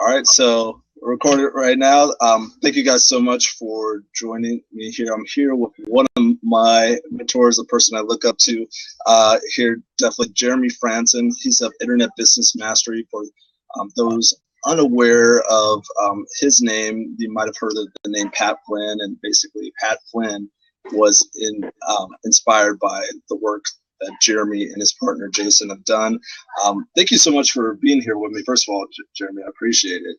All right, so we're recording it right now. Thank you guys so much for joining me here. I'm here with one of my mentors, the person I look up to here, definitely Jeremy Frandsen. He's of Internet Business Mastery. For those unaware of his name, you might have heard of the name Pat Flynn, and basically Pat Flynn was inspired by the work that Jeremy and his partner Jason have done. Thank you so much for being here with me. First of all, Jeremy, I appreciate it.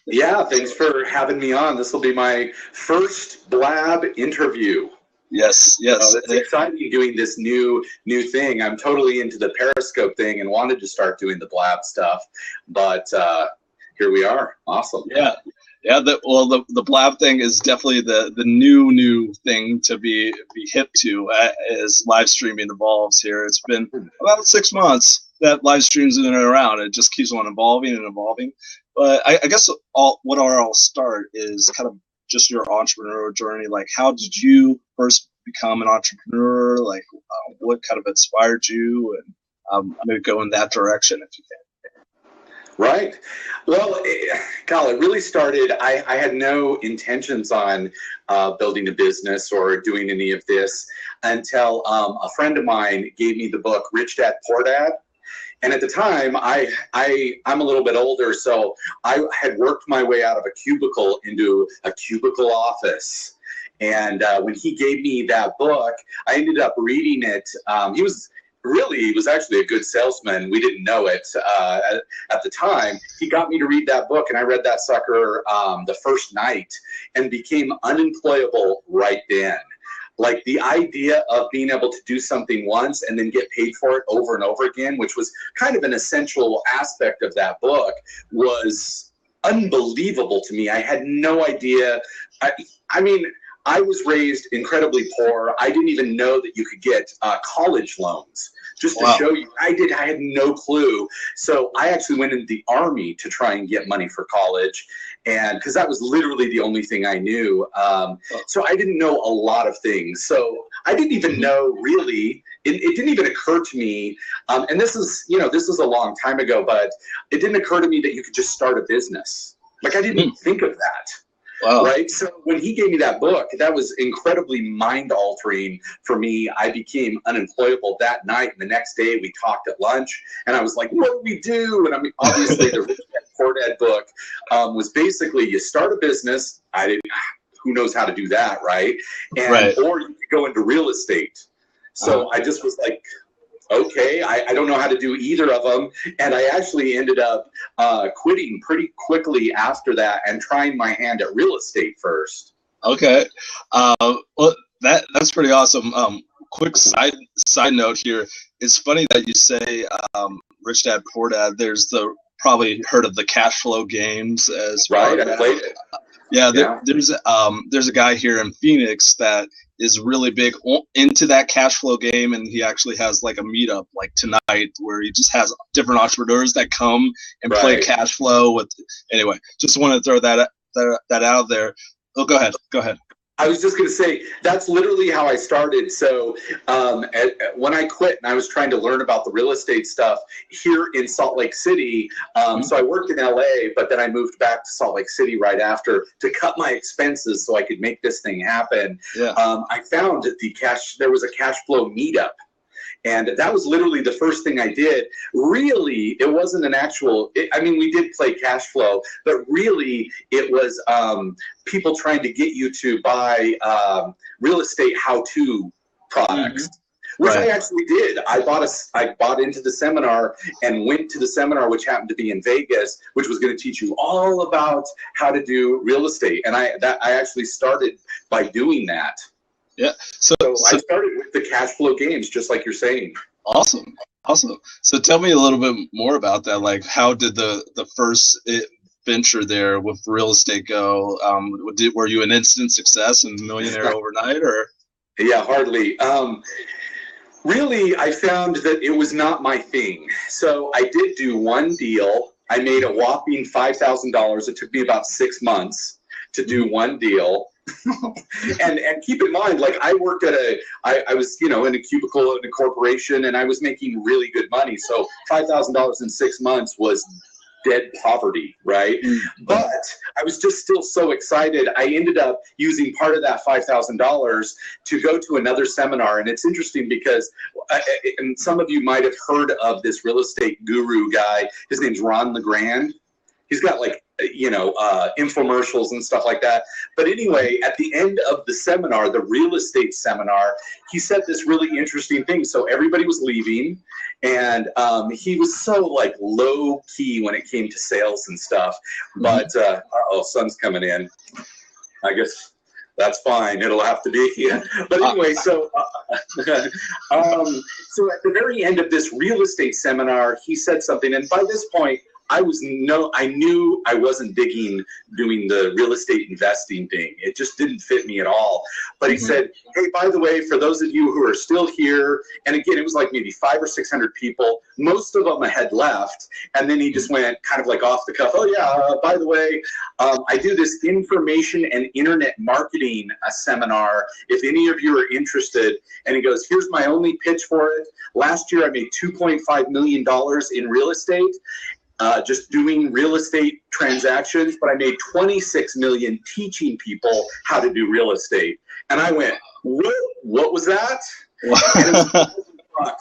Yeah, thanks for having me on. This will be my first Blab interview. Yes. It's exciting doing this new thing. I'm totally into the periscope thing and wanted to start doing the Blab stuff, but here we are. Awesome. Yeah. The Blab thing is definitely the new thing to be hip to as live streaming evolves here. It's been about 6 months that live streams have been around. It just keeps on evolving and evolving. But I guess I'll start is kind of just your entrepreneurial journey. Like, how did you first become an entrepreneur? Like, what kind of inspired you? And maybe go in that direction if you can. Right. Well, it really started, I had no intentions on building a business or doing any of this until a friend of mine gave me the book, Rich Dad, Poor Dad. And at the time, I'm a little bit older, so I had worked my way out of a cubicle into a cubicle office. And when he gave me that book, I ended up reading it. He was actually a good salesman. We didn't know it at the time. He got me to read that book, and I read that sucker the first night and became unemployable right then. Like, the idea of being able to do something once and then get paid for it over and over again, which was kind of an essential aspect of that book, was unbelievable to me. I had no idea. I mean, I was raised incredibly poor. I didn't even know that you could get college loans. Just to show you, I had no clue. So I actually went into the Army to try and get money for college, and because that was literally the only thing I knew. So I didn't know a lot of things. So I didn't even know really. It didn't even occur to me. And this is a long time ago, but it didn't occur to me that you could just start a business. Like, I didn't think of that. Wow. Right. So when he gave me that book, that was incredibly mind altering for me. I became unemployable that night. And the next day we talked at lunch, and I was like, what do we do? And I mean, obviously the Rich Dad Poor Dad book was basically, you start a business. Who knows how to do that. Right. And, or you could go into real estate. So I just was like, okay, I don't know how to do either of them. And I actually ended up quitting pretty quickly after that and trying my hand at real estate first. Okay. Well, that's pretty awesome. Quick side note here. It's funny that you say Rich Dad, Poor Dad. There's probably heard of the cash flow games as well. Right, I played it. Yeah, there's a guy here in Phoenix that is really big into that cash flow game, and he actually has like a meetup like tonight where he just has different entrepreneurs that come and play cash flow with. Anyway, just want to throw that out there. Oh, go ahead. I was just going to say, that's literally how I started. So when I quit and I was trying to learn about the real estate stuff here in Salt Lake City, so I worked in LA, but then I moved back to Salt Lake City right after to cut my expenses so I could make this thing happen. Yeah. I found that there was a cash flow meetup. And that was literally the first thing I did. Really, it wasn't an actual, we did play cash flow, but really it was people trying to get you to buy real estate how-to products, which I actually did. I bought into the seminar and went to the seminar, which happened to be in Vegas, which was going to teach you all about how to do real estate. And I actually started by doing that. Yeah. So I started with the cash flow games, just like you're saying. Awesome. So tell me a little bit more about that. Like, how did the first venture there with real estate go? Were you an instant success and millionaire overnight, or? Yeah, hardly. Really, I found that it was not my thing. So I did do one deal. I made a whopping $5,000. It took me about 6 months to do one deal. and keep in mind, like, I worked at I was, in a cubicle in a corporation, and I was making really good money. So $5,000 in 6 months was dead poverty, right? But I was just still so excited. I ended up using part of that $5,000 to go to another seminar. And it's interesting because, and some of you might have heard of this real estate guru guy. His name's Ron LeGrand. He's got like, infomercials and stuff like that. But anyway, at the end of the seminar, the real estate seminar, he said this really interesting thing. So everybody was leaving, and he was so like low key when it came to sales and stuff. But sun's coming in. I guess that's fine. It'll have to be. But anyway, so at the very end of this real estate seminar, he said something, and by this point, I knew I wasn't digging doing the real estate investing thing. It just didn't fit me at all. But he said, hey, by the way, for those of you who are still here, and again, it was like maybe 500 or 600 people, most of them had left. And then he just went kind of like off the cuff. Oh yeah, by the way, I do this information and internet marketing seminar. If any of you are interested, and he goes, here's my only pitch for it. Last year, I made $2.5 million in real estate. Just doing real estate transactions, but I made $26 million teaching people how to do real estate. And I went, what was that? And it was $1,000.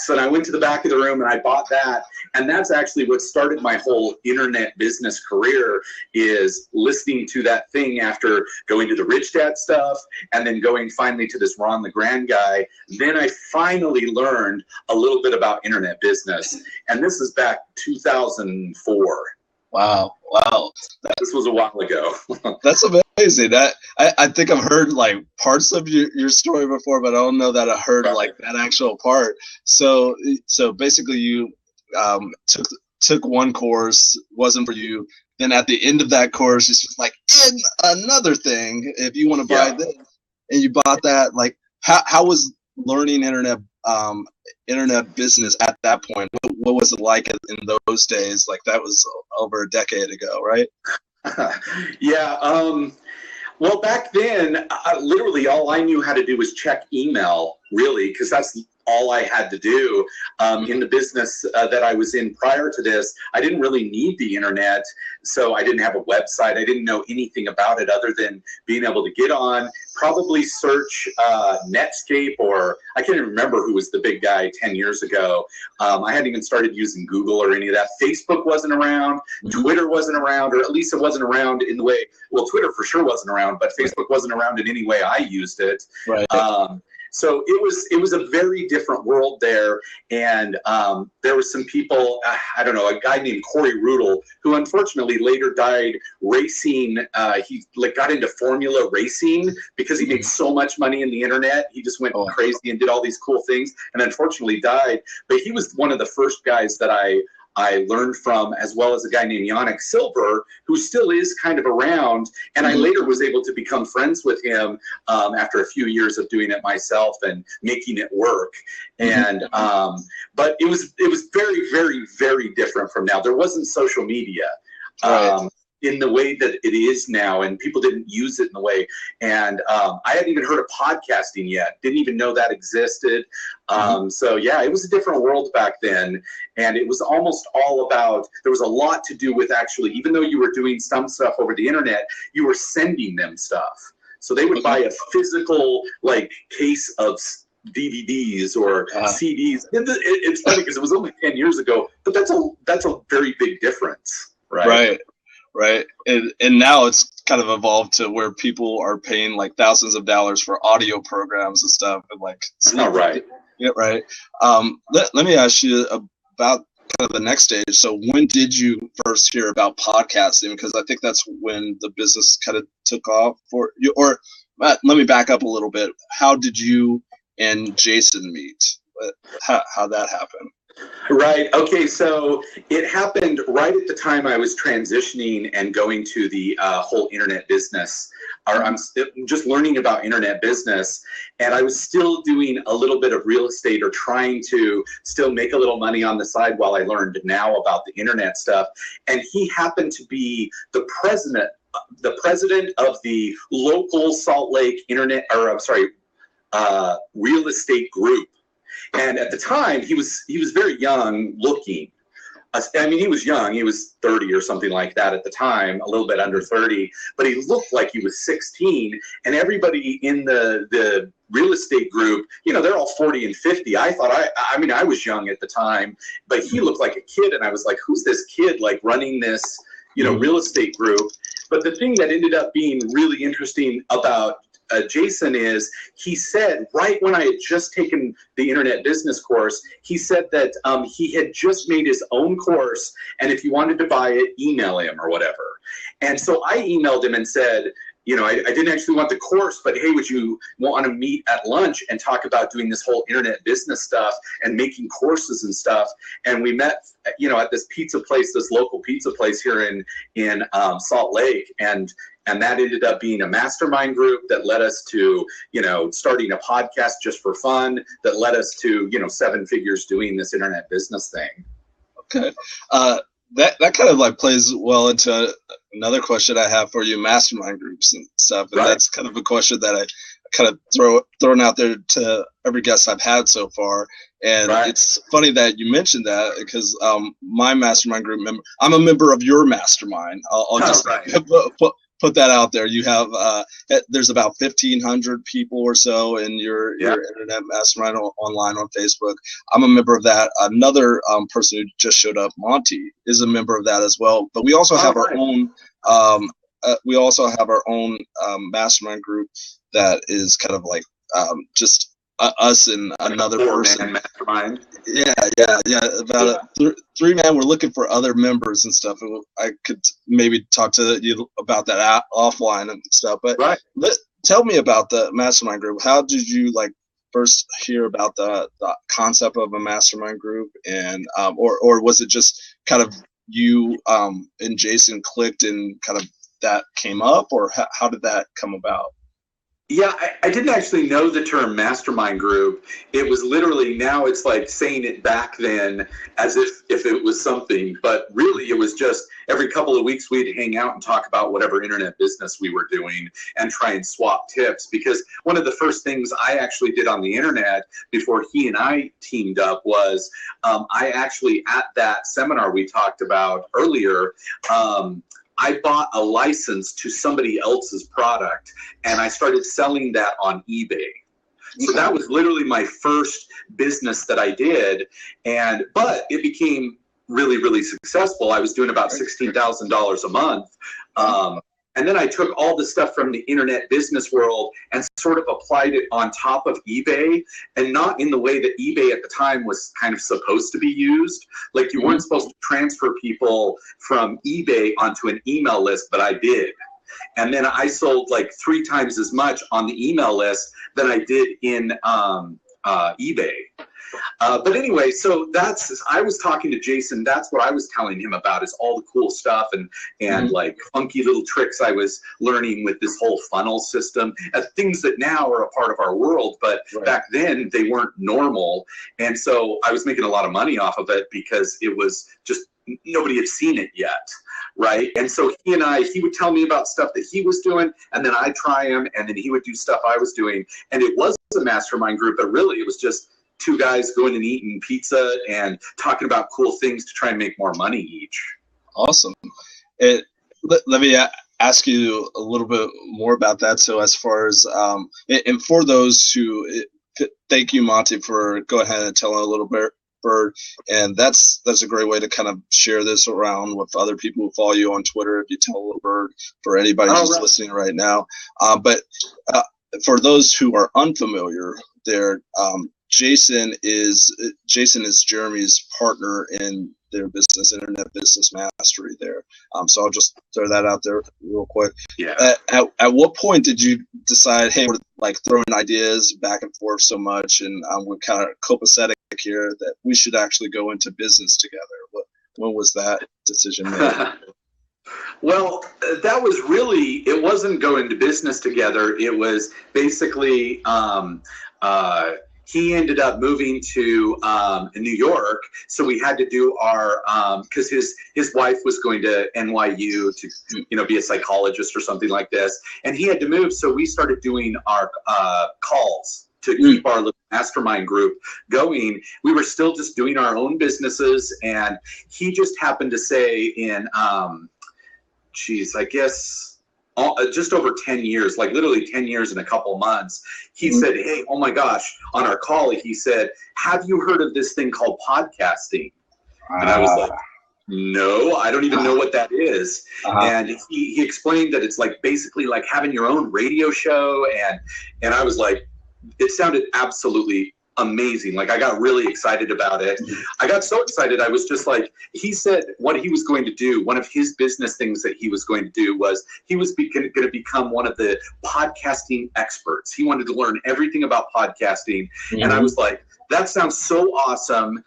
And I went to the back of the room and I bought that. And that's actually what started my whole internet business career, is listening to that thing after going to the Rich Dad stuff and then going finally to this Ron LeGrand guy. Then I finally learned a little bit about internet business. And this is back 2004. Wow. This was a while ago. That's amazing. I think I've heard like parts of your story before, but I don't know that I heard like that actual part. So basically you took one course, wasn't for you. Then at the end of that course, it's just like, and another thing, if you want to buy this, and you bought that. Like how was learning internet business at that point? What was it like in those days? Like that was over a decade ago, right? Well, back then, literally all I knew how to do was check email, really, because that's all I had to do. In the business that I was in prior to this, I didn't really need the internet, so I didn't have a website. I didn't know anything about it other than being able to get on, probably search Netscape, or I can't even remember who was the big guy 10 years ago. I hadn't even started using Google or any of that. Facebook wasn't around. Twitter wasn't around, or at least it wasn't around in the way, well, Twitter for sure wasn't around, but Facebook wasn't around in any way I used it. Right. So it was a very different world there, and there were some people, I don't know, a guy named Corey Rudel, who unfortunately later died racing. He like got into Formula racing because he made so much money in the internet. He just went crazy and did all these cool things, and unfortunately died. But he was one of the first guys that I learned from, as well as a guy named Yannick Silver, who still is kind of around. And I later was able to become friends with him after a few years of doing it myself and making it work. And but it was very, very, very different from now. There wasn't social media. In the way that it is now, and people didn't use it in the way. And I hadn't even heard of podcasting yet, didn't even know that existed. So yeah, it was a different world back then. And it was almost all about, there was a lot to do with actually, even though you were doing some stuff over the internet, you were sending them stuff. So they would buy a physical like case of DVDs or CDs. It's funny because it was only 10 years ago, but that's a very big difference, right? Right. And now it's kind of evolved to where people are paying like thousands of dollars for audio programs and stuff. And like, it's not right. Yeah, right. Let me ask you about kind of the next stage. So when did you first hear about podcasting? Because I think that's when the business kind of took off for you. Or let me back up a little bit. How did you and Jason meet? How that happened? Right. Okay. So it happened right at the time I was transitioning and going to the whole internet business, or I'm just learning about internet business. And I was still doing a little bit of real estate, or trying to still make a little money on the side while I learned now about the internet stuff. And he happened to be the president of the local Salt Lake real estate group. And at the time, he was very young looking. I mean, he was young. He was 30 or something like that at the time, a little bit under 30, but he looked like he was 16. And everybody in the real estate group, you know, they're all 40 and 50. I thought, I mean, I was young at the time, but he looked like a kid. And I was like, who's this kid like running this, you know, real estate group? But the thing that ended up being really interesting about Jason is he said right when I had just taken the internet business course, he said that he had just made his own course, and if you wanted to buy it, email him or whatever. And so I emailed him and said, you know, I didn't actually want the course, but hey, would you want to meet at lunch and talk about doing this whole internet business stuff and making courses and stuff? And we met, you know, at this pizza place, this local pizza place here in Salt Lake, and that ended up being a mastermind group that led us to, you know, starting a podcast just for fun, that led us to, you know, 7 figures doing this internet business thing. Okay. That kind of like plays well into another question I have for you, mastermind groups and stuff. And that's kind of a question that I kind of thrown out there to every guest I've had so far. And it's funny that you mentioned that because my mastermind group member, I'm a member of your mastermind. I'll just put that out there. You have there's about 1,500 people or so in your internet mastermind online on Facebook. I'm a member of that. Another person who just showed up, Monty, is a member of that as well. But we also have our own. We also have our own mastermind group that is kind of like just us and another person. Mastermind. Yeah. About 3 man. We're looking for other members and stuff. And I could maybe talk to you about that offline and stuff. But tell me about the mastermind group. How did you like first hear about the concept of a mastermind group, and or was it just kind of you and Jason clicked and kind of that came up, or how did that come about? Yeah, I didn't actually know the term mastermind group. It was literally, now it's like saying it back then as if it was something, but really it was just every couple of weeks we'd hang out and talk about whatever internet business we were doing and try and swap tips. Because one of the first things I actually did on the internet before he and I teamed up was I actually, at that seminar we talked about earlier, I bought a license to somebody else's product and I started selling that on eBay. So that was literally my first business that I did, but it became really, really successful. I was doing about $16,000 a month. And then I took all the stuff from the internet business world and sort of applied it on top of eBay, and not in the way that eBay at the time was kind of supposed to be used. Like you weren't supposed to transfer people from eBay onto an email list, but I did. And then I sold like 3 times as much on the email list than I did in eBay. But anyway, so I was talking to Jason, that's what I was telling him about, is all the cool stuff and like funky little tricks I was learning with this whole funnel system, things that now are a part of our world, but back then they weren't normal. And so I was making a lot of money off of it because it was just, nobody had seen it yet. Right. And so he would tell me about stuff that he was doing, and then I'd try him, and then he would do stuff I was doing. And it was a mastermind group, but really it was just 2 guys going and eating pizza and talking about cool things to try and make more money each. Awesome. Let me ask you a little bit more about that. So as far as, and for those who, thank you, Monty, for go ahead and telling a little bit. And that's a great way to kind of share this around with other people who follow you on Twitter. If you tell a little bird, for anybody who's listening right now. But for those who are unfamiliar, there, Jason is Jeremy's partner in their business, Internet Business Mastery there. So I'll just throw that out there real quick. Yeah. At what point did you decide, hey, we're like throwing ideas back and forth so much, and we're kind of copacetic here, that we should actually go into business together? When was that decision made? Well, that was really, it wasn't going to business together. It was basically, he ended up moving to New York, so we had to do our, because his wife was going to NYU to be a psychologist or something like this, and he had to move, so we started doing our calls to keep our little mastermind group going, we were still just doing our own businesses. And he just happened to say in, I guess, just over 10 years, like literally 10 years in a couple months, he said, hey, oh my gosh, on our call, he said, have you heard of this thing called podcasting? And I was like, no, I don't even know what that is. And he explained that it's like basically like having your own radio show. And I was like, it sounded absolutely amazing. Like I got really excited about it. I got so excited. I was just like, he said what he was going to do. One of his business things that he was going to do was he was going to become one of the podcasting experts. He wanted to learn everything about podcasting. And I was like, that sounds so awesome.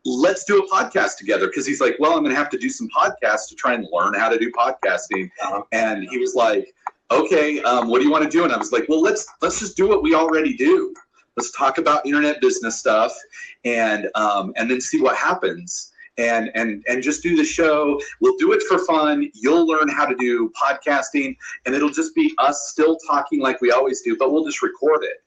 Let's do a podcast together. Cause he's like, well, I'm going to have to do some podcasts to try and learn how to do podcasting. And he was like, okay, what do you want to do? And I was like, well, let's just do what we already do. Let's talk about internet business stuff and then see what happens and just do the show. We'll do it for fun. You'll learn how to do podcasting and it'll just be us still talking like we always do, but we'll just record it.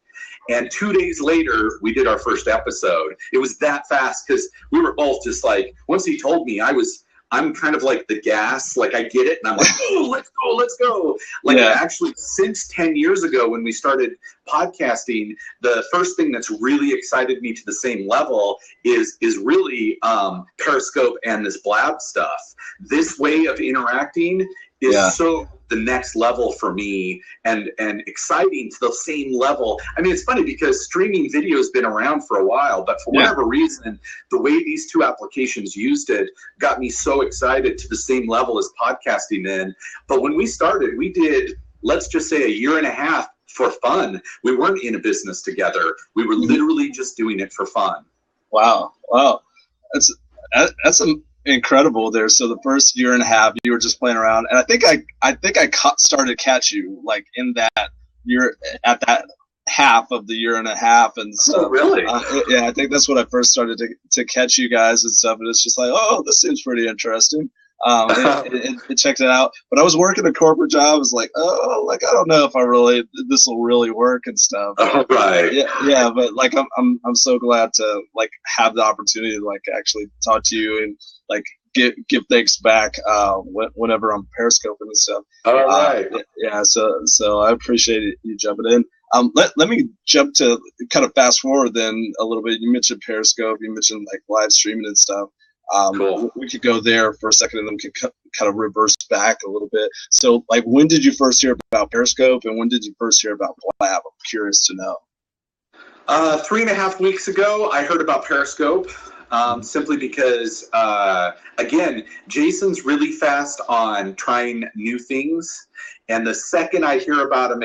And 2 days later, we did our first episode. It was that fast because we were both just like, once he told me, I'm kind of like the gas, like I get it. And I'm like, oh, let's go. Like actually since 10 years ago when we started podcasting, the first thing that's really excited me to the same level is really Periscope and this Blab stuff. This way of interacting is so the next level for me and exciting to the same level. I mean, it's funny because streaming video has been around for a while, but for whatever reason, the way these two applications used it got me so excited to the same level as podcasting then. But when we started, we did, let's just say a year and a half for fun. We weren't in a business together. We were literally just doing it for fun. Wow. That's incredible there. So the first year and a half you were just playing around, and I think I started to catch you like in that year at that half of the year and a half and stuff. Oh, really? Yeah, I think that's when I first started to catch you guys and stuff, and it's just like, oh, this seems pretty interesting. It checked it out, but I was working a corporate job. I was like, oh, like I don't know if this will really work and stuff. Right. Yeah, but like I'm so glad to like have the opportunity to like actually talk to you and like give thanks back whenever I'm periscoping and stuff. All right. Yeah, so I appreciate you jumping in. Let me jump to kind of fast forward then a little bit. You mentioned Periscope, you mentioned like live streaming and stuff. Cool. We could go there for a second and then we could kind of reverse back a little bit. So like when did you first hear about Periscope and when did you first hear about Blab? I'm curious to know. 3.5 weeks ago, I heard about Periscope. Simply because, again, Jason's really fast on trying new things. And the second I hear about him,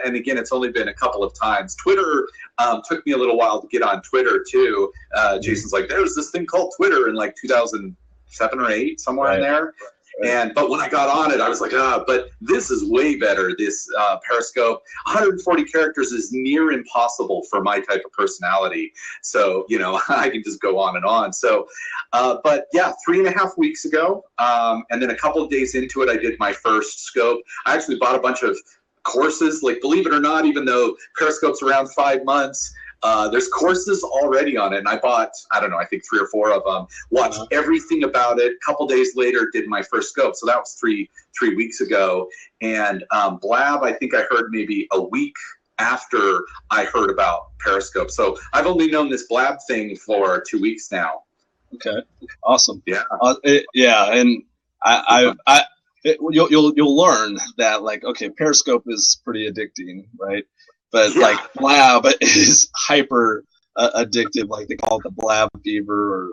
and again, it's only been a couple of times. Twitter took me a little while to get on Twitter too. Jason's like, there's this thing called Twitter in like 2007 or 8, somewhere in there. But when I got on it, I was like, but this is way better. This Periscope, 140 characters is near impossible for my type of personality. So, I can just go on and on. So, but yeah, 3.5 weeks ago. And then a couple of days into it, I did my first scope. I actually bought a bunch of courses, like believe it or not, even though Periscope's around 5 months, there's courses already on it, and I bought, I don't know, I think 3 or 4 of them, watched everything about it. A couple days later, did my first scope. So that was three weeks ago. And Blab, I think I heard maybe a week after I heard about Periscope. So I've only known this Blab thing for 2 weeks now. Okay, awesome. Yeah. And you'll learn that like, okay, Periscope is pretty addicting, right? But like Blab is hyper addictive, like they call it the Blab fever, or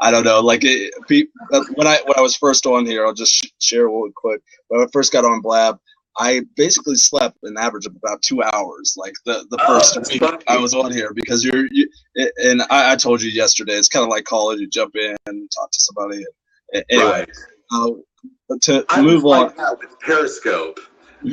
I don't know. Like when I was first on here, I'll just share real quick. When I first got on Blab, I basically slept an average of about 2 hours, like the first week I was on here, because and I told you yesterday, it's kind of like college. You jump in and talk to somebody. Anyway, right. To move on. Like that with Periscope.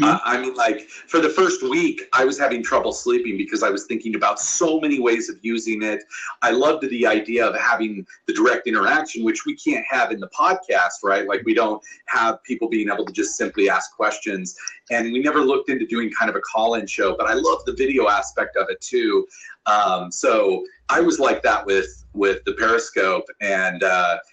I mean, like, for the first week, I was having trouble sleeping because I was thinking about so many ways of using it. I loved the idea of having the direct interaction, which we can't have in the podcast, right? Like, we don't have people being able to just simply ask questions. And we never looked into doing kind of a call-in show, but I love the video aspect of it too. So I was like that with the Periscope, and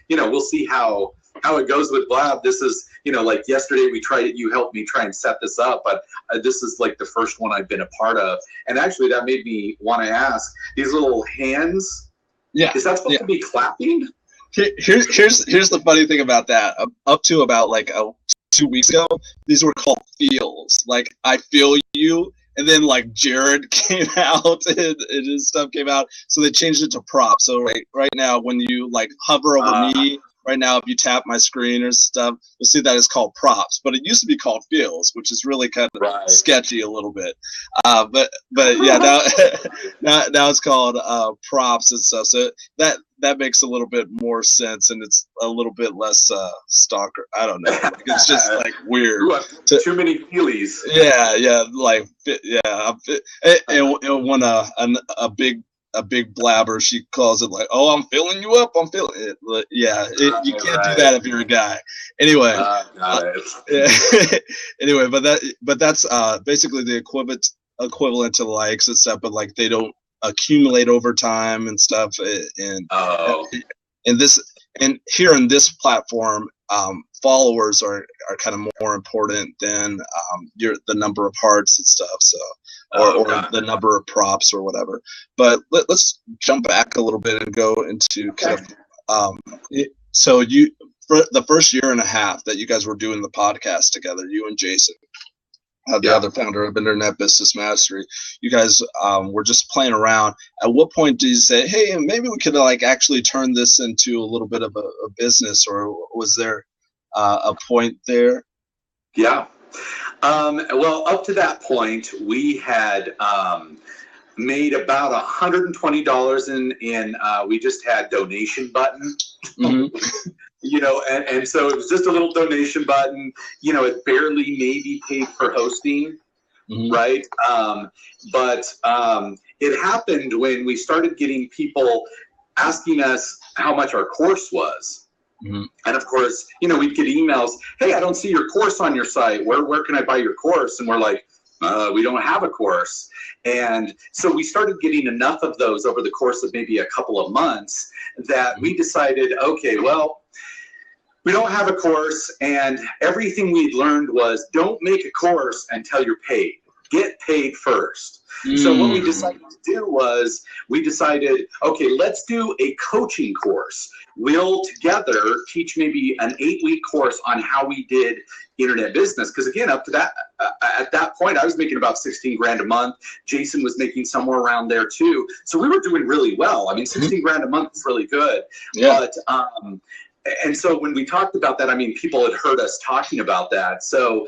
you know, we'll see how it goes with Blab. This is, you know, like yesterday we tried it, you helped me try and set this up, but this is like the first one I've been a part of. And actually that made me want to ask, these little hands, is that supposed to be clapping? Here's the funny thing about that. Up to about like 2 weeks ago, these were called feels. Like, I feel you. And then like Jared came out and his stuff came out. So they changed it to props. So right now when you like hover over me, right now, if you tap my screen or stuff, you'll see that it's called props. But it used to be called feels, which is really kind of sketchy a little bit. But yeah, now it's called props and stuff. So that makes a little bit more sense, and it's a little bit less stalker. I don't know. Like, it's just like weird. Too many feelies. Yeah. Like, yeah. And when a big blabber, she calls it like, oh, I'm filling you up, I'm feeling it. Yeah, you can't do that if you're a guy. Anyway, anyway, but that's basically the equivalent to likes and stuff, but like they don't accumulate over time and stuff. And here in this platform, followers are kind of more important than the number of hearts and stuff. So. Or the number of props or whatever. But let's jump back a little bit and go into kind of so you, for the first year and a half that you guys were doing the podcast together, you and Jason, the other founder of Internet Business Mastery, you guys were just playing around. At what point did you say, hey, maybe we could like actually turn this into a little bit of a business, or was there a point there? Yeah. Well, up to that point, we had made about $120 in we just had donation button, you know, and so it was just a little donation button, you know, it barely maybe paid for hosting, right? But it happened when we started getting people asking us how much our course was. And of course, you know, we'd get emails, hey, I don't see your course on your site. Where can I buy your course? And we're like, we don't have a course. And so we started getting enough of those over the course of maybe a couple of months that we decided, okay, well, we don't have a course, and everything we'd learned was don't make a course until you're paid. Get paid first. So what we decided to do was we decided, okay, let's do a coaching course. We'll together teach maybe an 8-week course on how we did internet business. Because again, up to that, at that point, I was making about 16 grand a month. Jason was making somewhere around there too. So we were doing really well. I mean, 16 grand a month is really good. Yeah. But, and so when we talked about that, I mean, people had heard us talking about that. So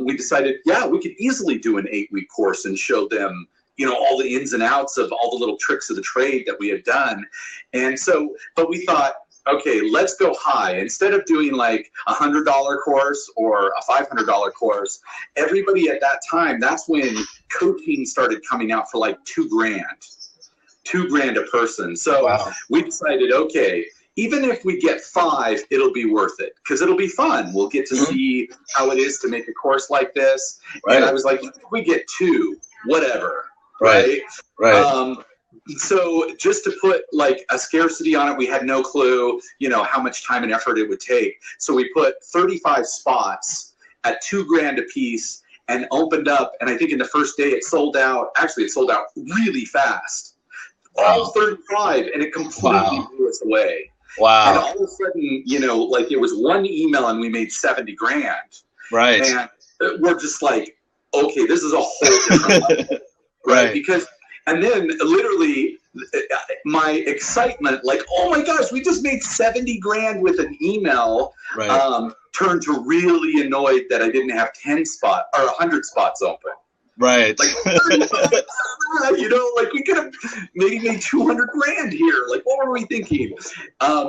we decided, yeah, we could easily do an 8-week course and show them, you know, all the ins and outs of all the little tricks of the trade that we had done. And so, but we thought, okay, let's go high. Instead of doing like a $100 course or a $500 course, everybody at that time, that's when coaching started coming out for like $2 grand a person. So we decided, okay, even if we get 5, it'll be worth it because it'll be fun. We'll get to see how it is to make a course like this. And I was like, if we get 2, whatever. Right. So just to put like a scarcity on it, we had no clue, you know, how much time and effort it would take. So we put 35 spots at $2 grand a piece and opened up. And I think in the first day it sold out. Actually, it sold out really fast. All 35, and it completely blew us away. Wow. And all of a sudden, you know, like it was one email and we made 70 grand. Right. And we're just like, okay, this is a whole different level. Right. Because, and then literally my excitement, like, oh my gosh, we just made 70 grand with an email, turned to really annoyed that I didn't have 10 spots or 100 spots open. Right. Like, you know, like we could have maybe made 200 grand here. Like, what were we thinking?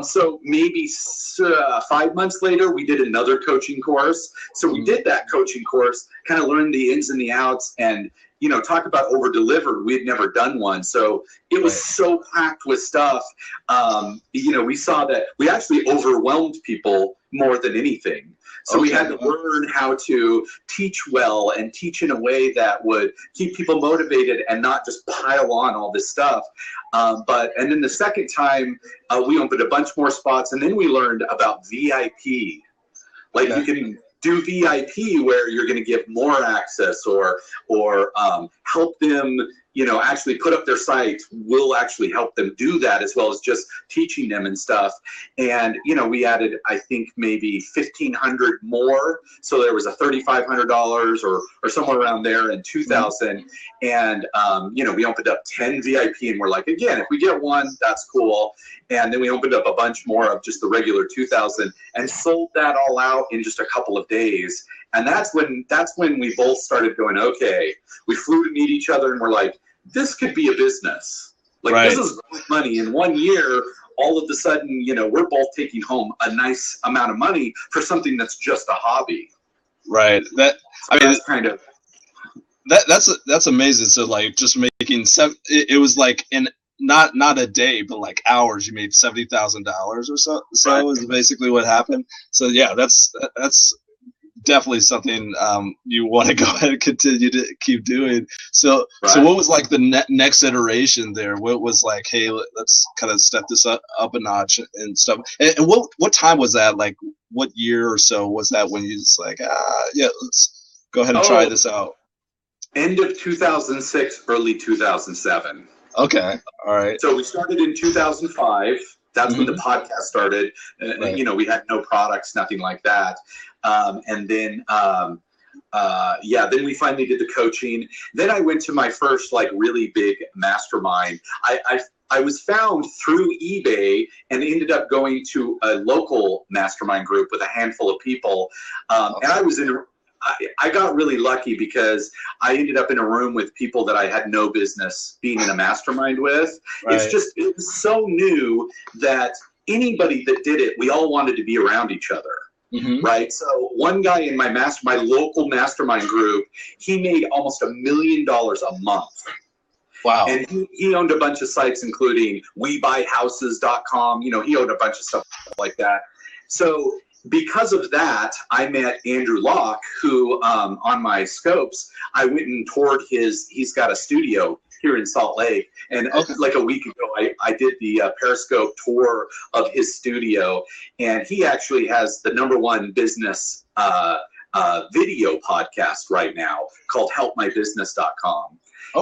So maybe 5 months later, we did another coaching course. So we did that coaching course, kind of learned the ins and the outs, and you know, talk about over delivered. We had never done one, so it was so packed with stuff. You know, we saw that we actually overwhelmed people more than anything. So we had to learn how to teach well and teach in a way that would keep people motivated and not just pile on all this stuff. And then the second time, we opened a bunch more spots, and then we learned about VIP. Like you can do VIP where you're going to give more access or help them, you know, actually put up their site. We'll actually help them do that as well as just teaching them and stuff. And, you know, we added, I think, maybe 1,500 more. So there was a $3,500 or somewhere around there in 2000. And, you know, we opened up 10 VIP, and we're like, again, if we get one, that's cool. And then we opened up a bunch more of just the regular 2,000 and sold that all out in just a couple of days. And that's when we both started going, okay, we flew to meet each other, and we're like, this could be a business. Like, this is great money. In 1 year, all of a sudden, you know, we're both taking home a nice amount of money for something that's just a hobby. Right. That's kind of that's amazing. So like just making it was like in not a day, but like hours, you made $70,000 or so. So is basically what happened. So yeah, that's definitely something you want to go ahead and continue to keep doing. So what was like the next iteration there? What was like, hey, let's kind of step this up a notch and stuff. And what time was that? Like what year or so was that when you just like, yeah, let's go ahead and try this out? End of 2006, early 2007. Okay. All right. So we started in 2005. That's when the podcast started. You know, we had no products, nothing like that. And then, then we finally did the coaching. Then I went to my first like really big mastermind. I was found through eBay and ended up going to a local mastermind group with a handful of people. And I got really lucky because I ended up in a room with people that I had no business being in a mastermind with. It was so new that anybody that did it, we all wanted to be around each other. Right. So one guy in my local mastermind group, he made almost $1 million a month. Wow. And he owned a bunch of sites, including WeBuyHouses.com. You know, he owned a bunch of stuff like that. So because of that, I met Andrew Locke, who on my scopes, I went and toured he's got a studio here in Salt Lake. And like a week ago, I did the Periscope tour of his studio. And he actually has the #1 business video podcast right now called HelpMyBusiness.com.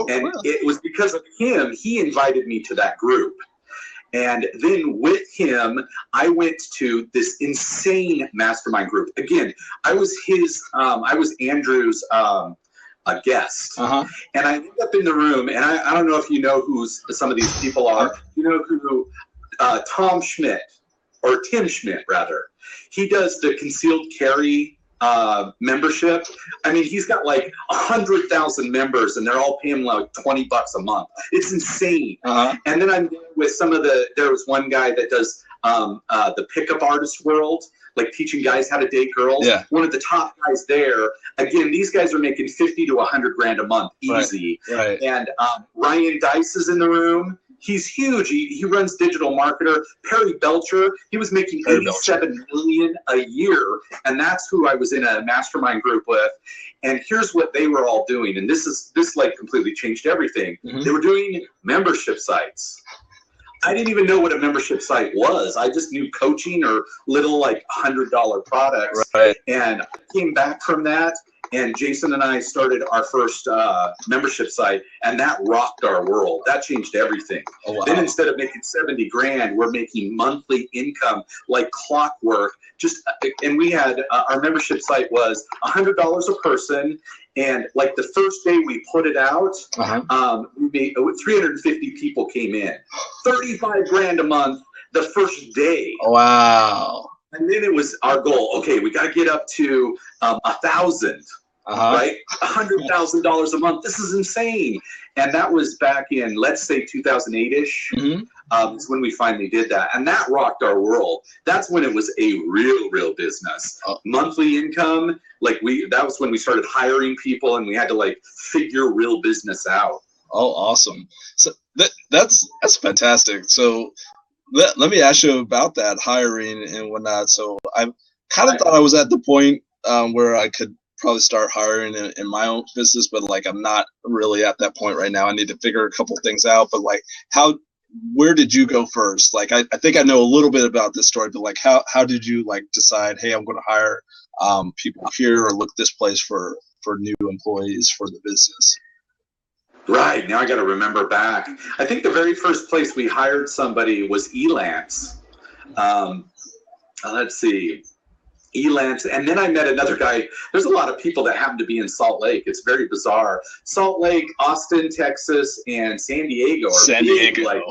And it was because of him, he invited me to that group. And then with him, I went to this insane mastermind group. Again, I was Andrew's a guest. And I ended up in the room, and I don't know if you know who some of these people are. You know who Tom Schmidt, or Tim Schmidt, rather. He does the concealed carry membership. I mean, he's got like 100,000 members, and they're all paying like $20 a month. It's insane. And then I'm with there was one guy that does the pickup artist world, like teaching guys how to date girls. One of the top guys there. Again, these guys are making 50 to 100 grand a month, easy. And Ryan Dice is in the room. He's huge. He runs digital marketer. Perry Belcher, he was making $87 million a year, and that's who I was in a mastermind group with. And here's what they were all doing, and this like completely changed everything. They were doing membership sites. I didn't even know what a membership site was. I just knew coaching or little like $100 products. And I came back from that, and Jason and I started our first membership site, and that rocked our world. That changed everything. Then instead of making 70 grand, we're making monthly income like clockwork. And we had our membership site was $100 a person. And like the first day we put it out, we made 350 people came in, 35 grand a month the first day. Wow. And then it was our goal. Okay, we got to get up to 1,000. right? $100,000 a month. This is insane. And that was back in, let's say, 2008-ish. Is when we finally did that. And that rocked our world. That's when it was a real business. Monthly income, that was when we started hiring people, and we had to like figure real business out. Oh, awesome. So that's fantastic. So let me ask you about that hiring and whatnot. So I kind of thought I was at the point where I could probably start hiring in my own business, but like I'm not really at that point right now. I need to figure a couple things out. But like, where did you go first? Like, I think I know a little bit about this story, but like, how did you like decide, hey, I'm going to hire people here or look this place for new employees for the business? Right. Now I got to remember back. I think the very first place we hired somebody was Elance. Let's see. Elance. And then I met another guy. There's a lot of people that happen to be in Salt Lake. It's very bizarre. Salt Lake, Austin, Texas, and San Diego are big, like,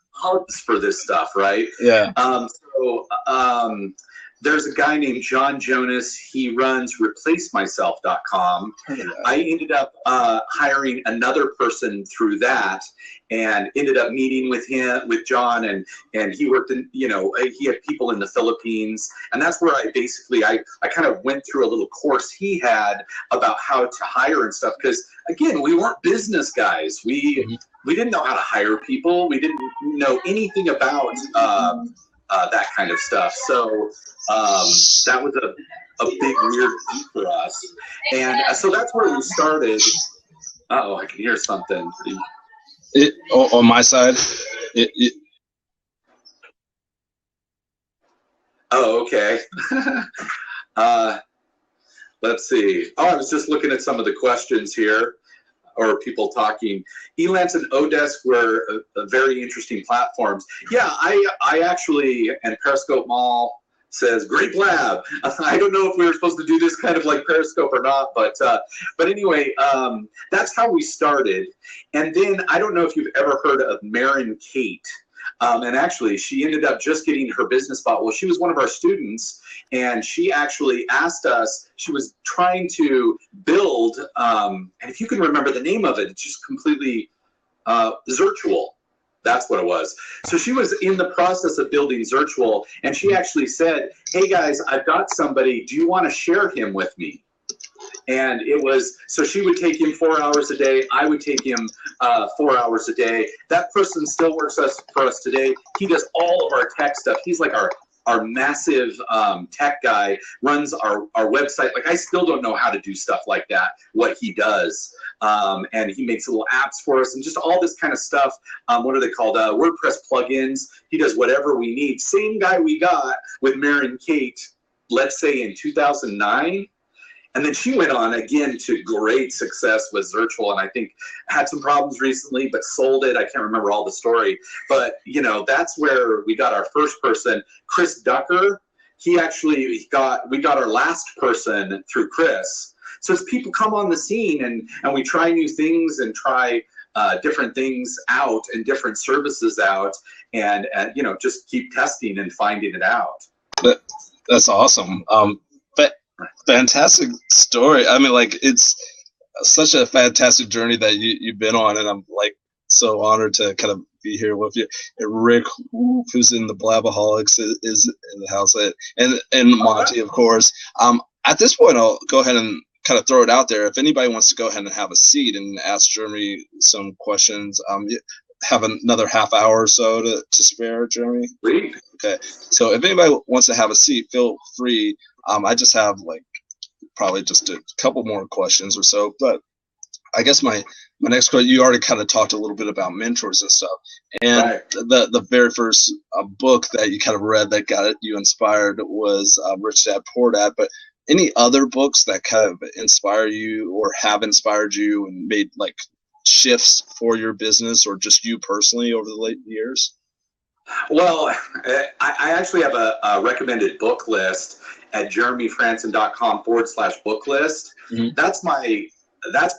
hubs for this stuff, right? Yeah. There's a guy named John Jonas. He runs replacemyself.com. I ended up hiring another person through that, and ended up meeting with John, and he worked in, he had people in the Philippines, and that's where I kind of went through a little course he had about how to hire and stuff, because again, we weren't business guys. We didn't know how to hire people. We didn't know anything about that kind of stuff. So that was a big weird thing for us, and so that's where we started. I can hear something. On my side. Oh, okay. Let's see. I was just looking at some of the questions here, or people talking. Elance and Odesk were very interesting platforms. Yeah, I actually, and Periscope Mall says, great Blab. I don't know if we were supposed to do this kind of like Periscope or not, but anyway, that's how we started. And then I don't know if you've ever heard of Marin Kate. And actually, she ended up just getting her business spot. Well, she was one of our students, and she actually asked us, she was trying to build, and if you can remember the name of it, it's just completely Zirtual. That's what it was. So she was in the process of building Zirtual, and she actually said, hey guys, I've got somebody, do you want to share him with me? And it was, so she would take him 4 hours a day. I would take him 4 hours a day. That person still works for us today. He does all of our tech stuff. He's like our massive tech guy, runs our website. Like, I still don't know how to do stuff like that, what he does. And he makes little apps for us and just all this kind of stuff. What are they called? WordPress plugins. He does whatever we need. Same guy we got with Marin Kate, let's say in 2009. And then she went on again to great success with Zirtual, and I think had some problems recently, but sold it. I can't remember all the story, but that's where we got our first person, Chris Ducker. We got our last person through Chris. So as people come on the scene and we try new things and try different things out and different services out, and just keep testing and finding it out. That's awesome. Fantastic story. I mean, like, it's such a fantastic journey that you've been on, and I'm like so honored to kind of be here with you. And Rick, who's in the Blabaholics, is in the house, and Monty, of course. At this point, I'll go ahead and kind of throw it out there. If anybody wants to go ahead and have a seat and ask Jeremy some questions, have another half hour or so to spare, Jeremy. Great. Okay. So if anybody wants to have a seat, feel free. I just have like probably just a couple more questions or so, but I guess my next question, you already kind of talked a little bit about mentors and stuff, and right. The very first book that you kind of read that got you inspired was Rich Dad Poor Dad. But any other books that kind of inspire you or have inspired you and made like shifts for your business or just you personally over the late years? Well, I actually have a recommended book list at jeremyfrandsen.com/book list. Mm-hmm. That's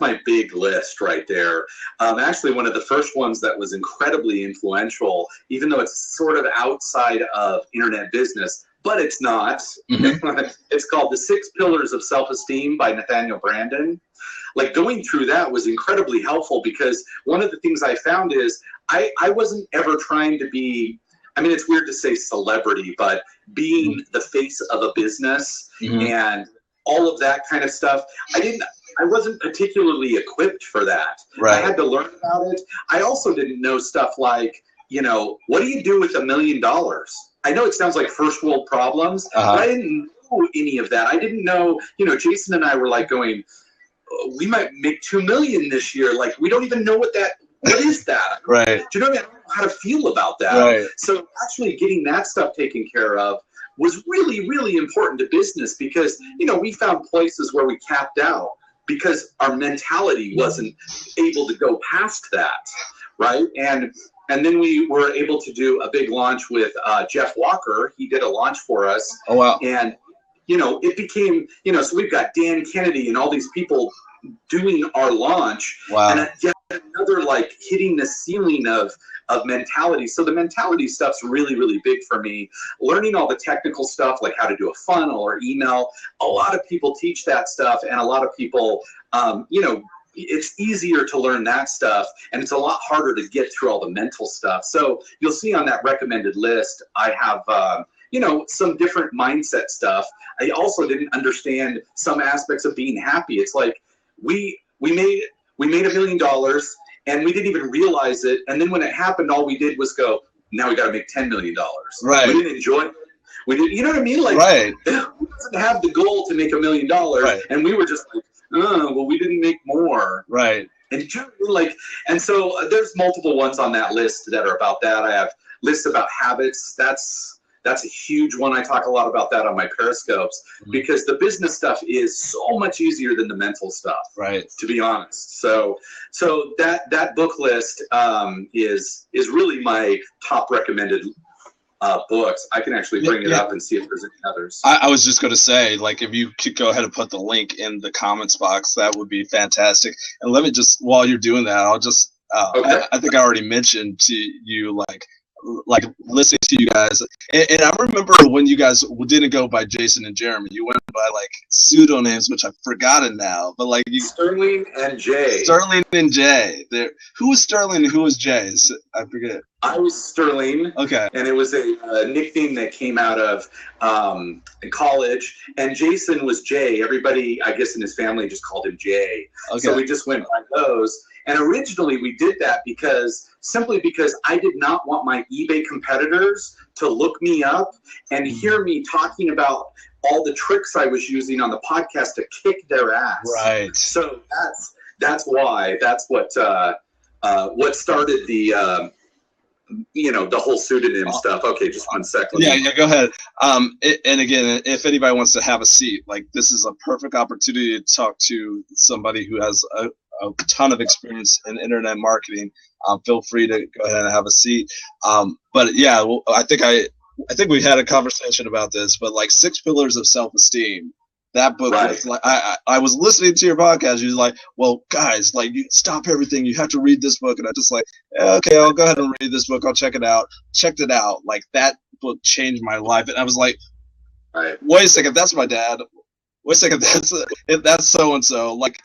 my big list right there. Actually, one of the first ones that was incredibly influential, even though it's sort of outside of internet business, but it's not. It's called The 6 Pillars of Self-Esteem by Nathaniel Branden. Like, going through that was incredibly helpful, because one of the things I found is I wasn't ever trying to be, I mean, it's weird to say celebrity, but being the face of a business and all of that kind of stuff, I wasn't particularly equipped for that. Right. I had to learn about it. I also didn't know stuff like, you know, what do you do with $1 million? I know it sounds like first world problems, but I didn't know any of that. I didn't know, you know, Jason and I were like going, we might make 2 million this year. Like, we don't even know what is that? Right. Do you know what I mean? I don't know how to feel about that. Right. So actually getting that stuff taken care of was really, really important to business, because, you know, we found places where we capped out because our mentality wasn't able to go past that. Right. And then we were able to do a big launch with Jeff Walker. He did a launch for us. Oh, wow. And, you know, it became, you know, so we've got Dan Kennedy and all these people doing our launch. Wow. And yet another, like, hitting the ceiling of mentality. So the mentality stuff's really, really big for me. Learning all the technical stuff, like how to do a funnel or email. A lot of people teach that stuff, and a lot of people, you know, it's easier to learn that stuff, and it's a lot harder to get through all the mental stuff. So you'll see on that recommended list, I have, you know, some different mindset stuff. I also didn't understand some aspects of being happy. It's like we made $1 million, and we didn't even realize it. And then when it happened, all we did was go, now we got to make $10 million. Right. We didn't enjoy it. We didn't, you know what I mean? Like, right. We didn't have the goal to make $1 million, right. And we were just like, oh, well, we didn't make more. Right. And like, and so there's multiple ones on that list that are about that. I have lists about habits. That's a huge one. I talk a lot about that on my periscopes, because the business stuff is so much easier than the mental stuff, right? To be honest. So that book list is really my top recommended books. I can actually bring it up and see if there's any others. I was just going to say, like, if you could go ahead and put the link in the comments box, that would be fantastic. And let me just, while you're doing that, I'll just, okay. I think I already mentioned to you, like listening to you guys, and I remember when you guys didn't go by Jason and Jeremy, you went by like pseudonyms, which I've forgotten now, but like Sterling and Jay. Who was Sterling and who was Jay? I forget. I was Sterling. Okay. And it was a nickname that came out of college, and Jason was Jay. Everybody, I guess, in his family just called him Jay. Okay. So we just went by those. And originally we did that simply because I did not want my eBay competitors to look me up and hear me talking about all the tricks I was using on the podcast to kick their ass. Right. So that's why. That's what started the the whole pseudonym stuff. Okay, just 1 second. Yeah, go ahead. And again, if anybody wants to have a seat, like, this is a perfect opportunity to talk to somebody who has a ton of experience in internet marketing. Feel free to go ahead and have a seat. But yeah, well, I think we had a conversation about this, but like 6 Pillars of Self-Esteem, that book was like, I was listening to your podcast. You was like, well, guys, like, you stop everything. You have to read this book. And I just like, okay, I'll go ahead and read this book. I'll check it out. Checked it out. Like, that book changed my life. And I was like, wait a second, that's my dad. Wait a second, that's so-and-so. Like,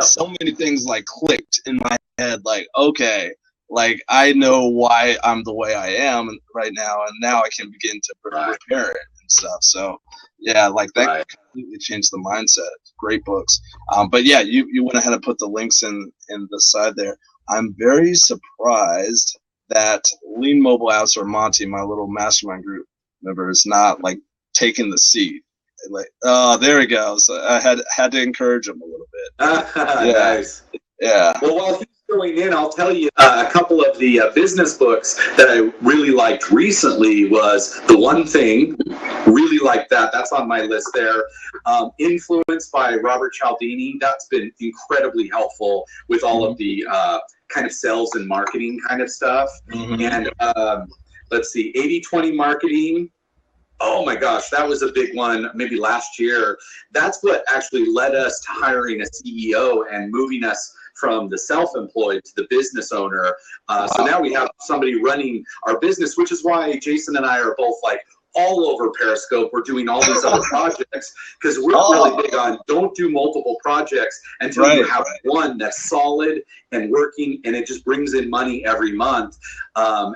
so many things like clicked in my head. Like, okay, like, I know why I'm the way I am right now, and now I can begin to repair it and stuff. So yeah, like, that completely changed the mindset. Great books. But yeah, you went ahead and put the links in the side there. I'm very surprised that Lean Mobile Apps, or Monty, my little mastermind group member, is not like taking the seat. Like, oh, there he goes. I had to encourage him a little bit. Yeah. Nice. Yeah. Well, while he's going in, I'll tell you a couple of the business books that I really liked recently was The One Thing. Really liked that. That's on my list there. Influence by Robert Cialdini. That's been incredibly helpful with all of the kind of sales and marketing kind of stuff. And let's see, 80-20 marketing. Oh my gosh, that was a big one maybe last year. That's what actually led us to hiring a CEO and moving us from the self-employed to the business owner. So now we have somebody running our business, which is why Jason and I are both like, all over Periscope. We're doing all these other projects because we're really big on don't do multiple projects until you have one that's solid and working, and it just brings in money every month.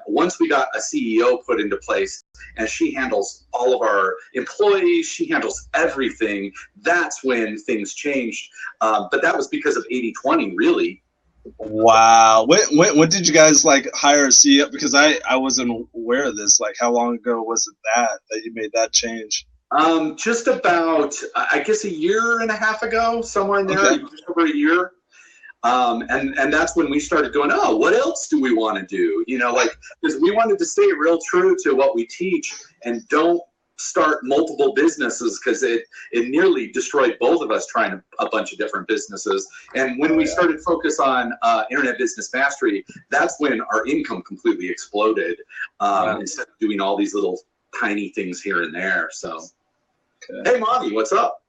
Once we got a CEO put into place, and she handles all of our employees, she handles everything, that's when things changed. But that was because of 80/20, really. Wow. When did you guys like hire a CEO? Because I wasn't aware of this. Like, how long ago was it that you made that change? Just about, I guess, a year and a half ago, somewhere in there, just over a year. And that's when we started going, oh, what else do we want to do? You know, like, because we wanted to stay real true to what we teach and don't start multiple businesses, because it nearly destroyed both of us trying a bunch of different businesses. And when we started focus on internet business mastery, that's when our income completely exploded, instead of doing all these little tiny things here and there. So, hey, Monty, what's up?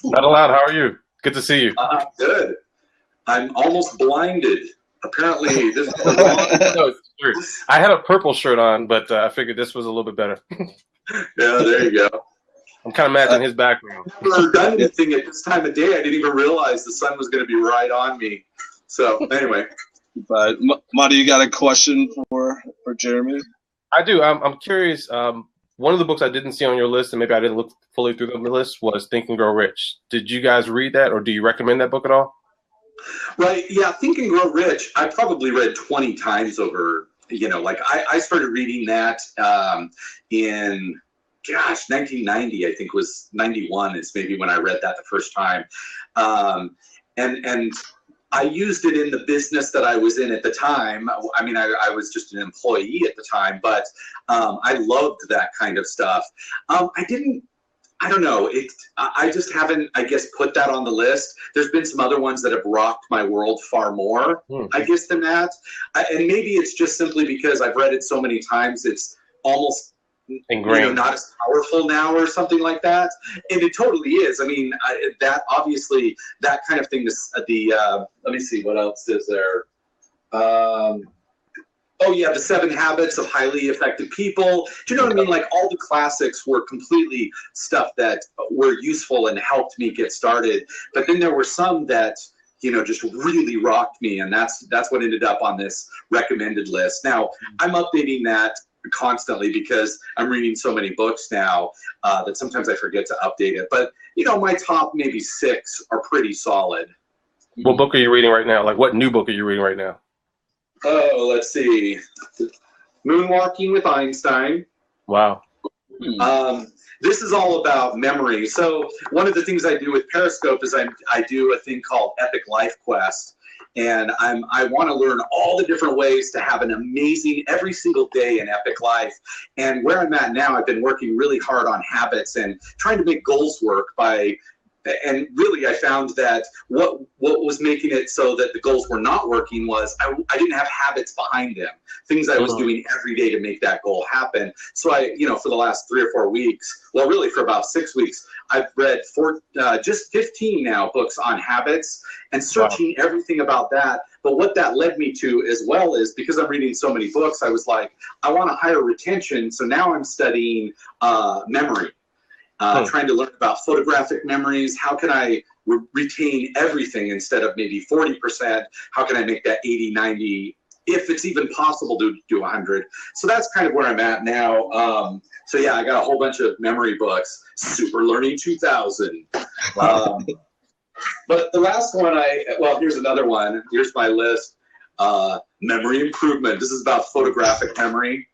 Not allowed. How are you? Good to see you. Good. I'm almost blinded. Apparently, this is the wrong. No, it's true. I had a purple shirt on, but I figured this was a little bit better. Yeah, there you go. I'm kind of matching his background. I've never done anything at this time of day. I didn't even realize the sun was going to be right on me. So anyway. But Monty, you got a question for Jeremy? I do. I'm curious. One of the books I didn't see on your list, and maybe I didn't look fully through the list, was Think and Grow Rich. Did you guys read that, or do you recommend that book at all? Right. Yeah. Think and Grow Rich. I probably read 20 times over, you know, like I started reading that in, 1990, I think was 91 is maybe when I read that the first time. And I used it in the business that I was in at the time. I mean, I was just an employee at the time, but I loved that kind of stuff. I don't know. I just haven't, I guess, put that on the list. There's been some other ones that have rocked my world far more, I guess, than that. And maybe it's just simply because I've read it so many times, it's almost ingrained, you know, not as powerful now or something like that. And it totally is. I mean, that obviously, that kind of thing is let me see, what else is there? Oh yeah, the 7 Habits of Highly Effective People. Do you know what I mean? Like all the classics were completely stuff that were useful and helped me get started. But then there were some that, you know, just really rocked me, and that's what ended up on this recommended list. Now I'm updating that constantly because I'm reading so many books now that sometimes I forget to update it. But you know, my top maybe 6 are pretty solid. What book are you reading right now? Like, what new book are you reading right now? Oh, let's see. Moonwalking with Einstein. Wow. This is all about memory. So one of the things I do with Periscope is I do a thing called Epic Life Quest. And I want to learn all the different ways to have an amazing every single day in epic life. And where I'm at now, I've been working really hard on habits and trying to make goals work and really I found that what was making it so that the goals were not working was I didn't have habits behind them, things I was doing every day to make that goal happen. So you know, for the last 3 or 4 weeks, well, really for about 6 weeks, I've read just 15 now books on habits and searching everything about that. But what that led me to as well is because I'm reading so many books, I was like, I want to higher retention. So now I'm studying memory. Trying to learn about photographic memories. How can I retain everything instead of maybe 40%? How can I make that 80, 90, if it's even possible to do 100? So that's kind of where I'm at now. So yeah, I got a whole bunch of memory books. Super Learning 2000. But the last one well, here's another one. Here's my list. Memory Improvement. This is about photographic memory.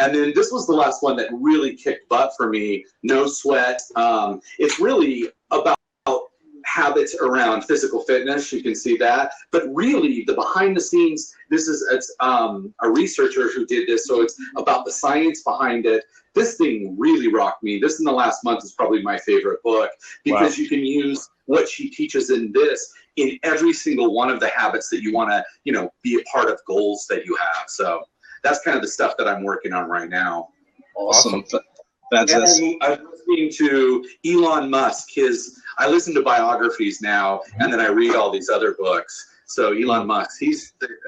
And then this was the last one that really kicked butt for me, No Sweat. It's really about habits around physical fitness. You can see that. But really, the behind the scenes, it's a researcher who did this, so it's about the science behind it. This thing really rocked me. This in the last month is probably my favorite book because you can use what she teaches in this in every single one of the habits that you want to, you know, be a part of goals that you have. So that's kind of the stuff that I'm working on right now. Awesome. Fantastic. I'm listening to Elon Musk. I listen to biographies now, and then I read all these other books. So Elon Musk,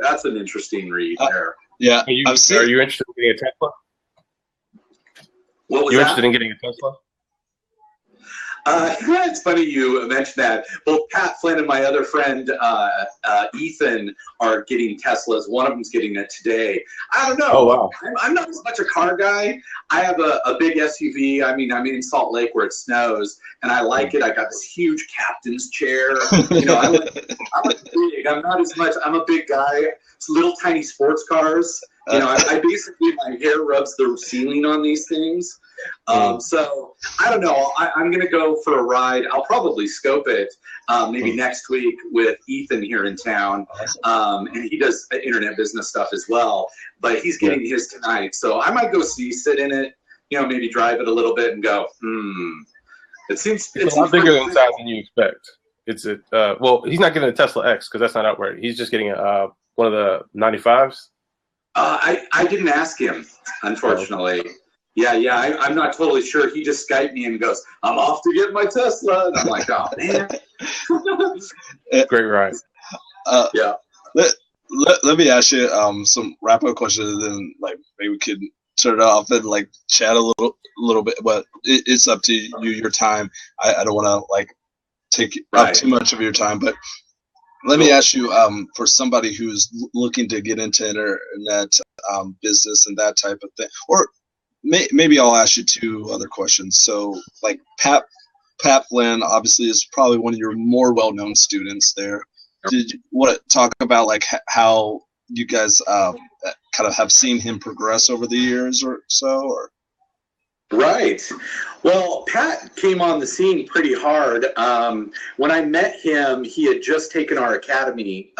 that's an interesting read there. Yeah. Are you interested in getting a Tesla? What was You're that? interested in getting a Tesla? It's funny you mentioned that. Both Pat, Flynn, and my other friend Ethan are getting Teslas. One of them's getting it today. I don't know. Oh, wow. I'm not as much a car guy. I have a big SUV. I mean, I'm in Salt Lake where it snows, and I like it. I got this huge captain's chair. You know, I'm big. I'm not as much. I'm a big guy. It's little tiny sports cars. You know, I basically, my hair rubs the ceiling on these things. So I don't know. I'm going to go for a ride. I'll probably scope it maybe next week with Ethan here in town. And he does internet business stuff as well. But he's getting his tonight. So I might go sit in it, you know, maybe drive it a little bit and go, It seems it's a lot bigger inside than you expect. It's well, he's not getting a Tesla X because that's not out right. He's just getting one of the 95s. I didn't ask him, unfortunately. Yeah, I'm not totally sure. He just Skyped me and goes, I'm off to get my Tesla. And I'm like, oh, man. Great ride. Yeah. Let me ask you some wrap-up questions, and then like maybe we could turn it off and like chat a little bit. But it's up to you, your time. I don't want to like take up too much of your time, but let me ask you, for somebody who's looking to get into internet business and that type of thing, or maybe I'll ask you two other questions. So, like Pat Flynn, obviously, is probably one of your more well-known students there. Did you want to talk about like how you guys kind of have seen him progress over the years or so? Or? Right. Well, Pat came on the scene pretty hard. When I met him, he had just taken our academy,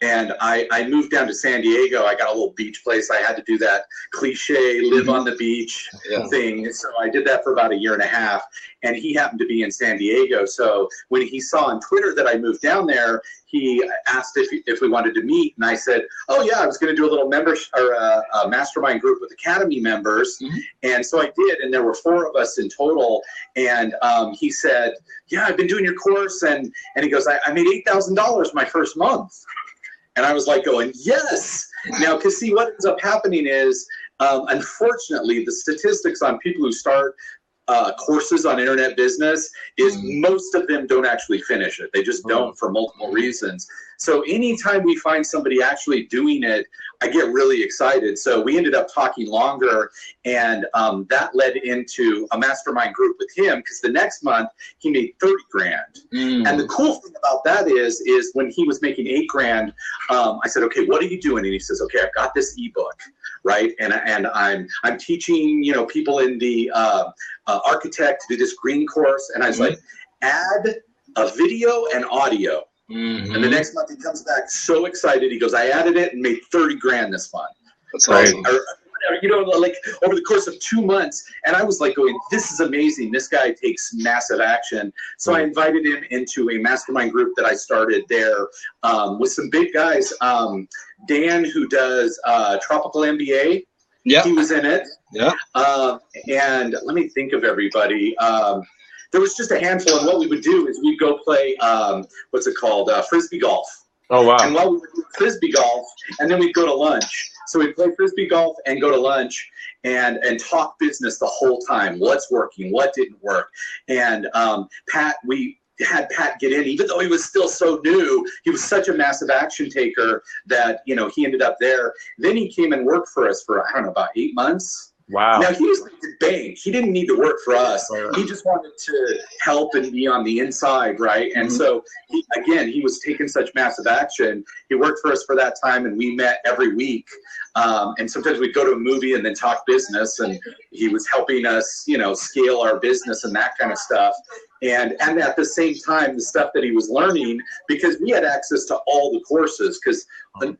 and I moved down to San Diego. I got a little beach place. I had to do that cliche live on the beach thing. So I did that for about a year and a half, and he happened to be in San Diego. So when he saw on Twitter that I moved down there, he asked if we wanted to meet, and I said, oh yeah, I was going to do a little membership or a mastermind group with Academy members. And so I did, and there were 4 of us in total. And he said, yeah, I've been doing your course, and he goes, I made $8,000 my first month. And I was like going, yes. Now, because see, what ends up happening is, unfortunately, the statistics on people who start courses on internet business is most of them don't actually finish it. They just don't for multiple reasons. So anytime we find somebody actually doing it, I get really excited. So we ended up talking longer, and that led into a mastermind group with him, because the next month he made 30 grand. And the cool thing about that is when he was making 8 grand, I said, okay, what are you doing? And he says, okay, I've got this ebook, right? And I'm teaching, you know, people in the architect to do this green course. And I was like, add a video and audio. And the next month he comes back so excited. He goes, I added it and made 30 grand this month. That's awesome. You know, like over the course of 2 months. And I was like going, this is amazing. This guy takes massive action. So I invited him into a mastermind group that I started there with some big guys. Dan, who does Tropical MBA. Yeah. He was in it. Yeah. And let me think of everybody. There was just a handful, and what we would do is we'd go play, what's it called, frisbee golf. Oh, wow. And while we would do frisbee golf, and then we'd go to lunch. So we'd play frisbee golf and go to lunch and talk business the whole time. What's working, what didn't work. And Pat, we had Pat get in, even though he was still so new. He was such a massive action taker that, you know, he ended up there. Then he came and worked for us for, I don't know, about 8 months. Wow. Now, he was like the bank. He didn't need to work for us. He just wanted to help and be on the inside, right? And so, he was taking such massive action. He worked for us for that time, and we met every week. And sometimes we'd go to a movie and then talk business, and he was helping us, you know, scale our business and that kind of stuff. And at the same time, the stuff that he was learning, because we had access to all the courses, because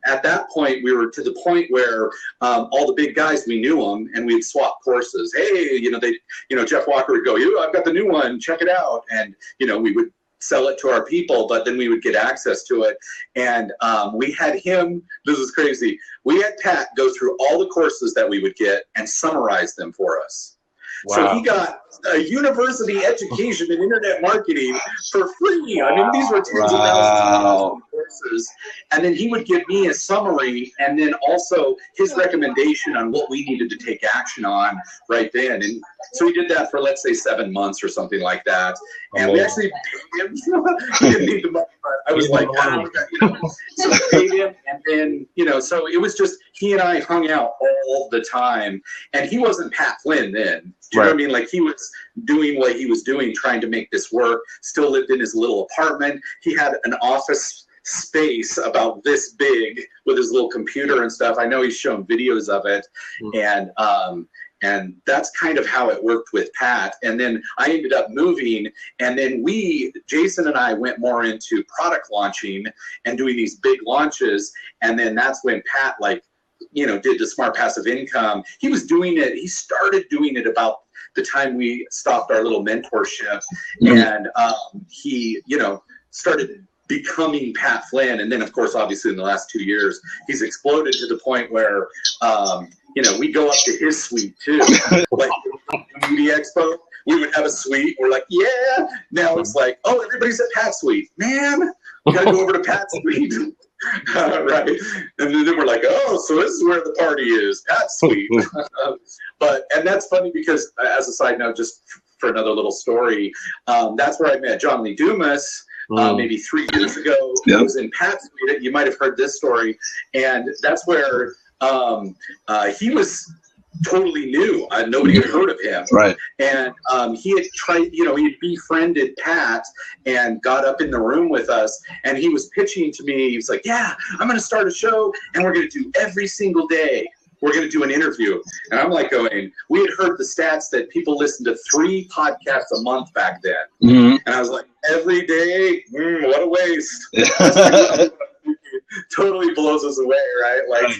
at that point, we were to the point where all the big guys, we knew them, and we'd swap courses. Hey, Jeff Walker would go, I've got the new one, check it out. And, we would sell it to our people, but then we would get access to it. And we had him, this is crazy, we had Pat go through all the courses that we would get and summarize them for us. Wow. So he got a university education in internet marketing for free. I mean, these were tens of thousands of dollars. courses, and then he would give me a summary and then also his recommendation on what we needed to take action on right then. And so he did that for, let's say, 7 months or something like that. And we actually paid him. He didn't need the money, but I was like, so we paid him. And then, so it was just, he and I hung out all the time. And he wasn't Pat Flynn then. Do you know what I mean? Like, he was doing what he was doing, trying to make this work, still lived in his little apartment. He had an office space about this big with his little computer and stuff. I know he's shown videos of it. And that's kind of how it worked with Pat. And then I ended up moving, and then Jason and I went more into product launching and doing these big launches. And then that's when Pat, did the Smart Passive Income. He was doing it. He started doing it about the time we stopped our little mentorship. And he, started becoming Pat Flynn. And then, of course, obviously in the last 2 years, he's exploded to the point where, we go up to his suite too. Like the Media Expo, we would have a suite. We're like, yeah. Now it's like, oh, everybody's at Pat's suite. Man, we got to go over to Pat's suite. Right. And then we're like, oh, so this is where the party is, Pat's suite. And that's funny because, as a side note, just for another little story, that's where I met John Lee Dumas. Maybe 3 years ago. Yep. He was in Pat's suite. You might have heard this story. And that's where he was totally new. Nobody had heard of him. Right. And he had tried, he had befriended Pat and got up in the room with us. And he was pitching to me. He was like, yeah, I'm going to start a show and we're going to do every single day. We're going to do an interview. And I'm like going, we had heard the stats that people listened to 3 podcasts a month back then. Mm-hmm. And I was like, every day? What a waste. Totally blows us away, right? Like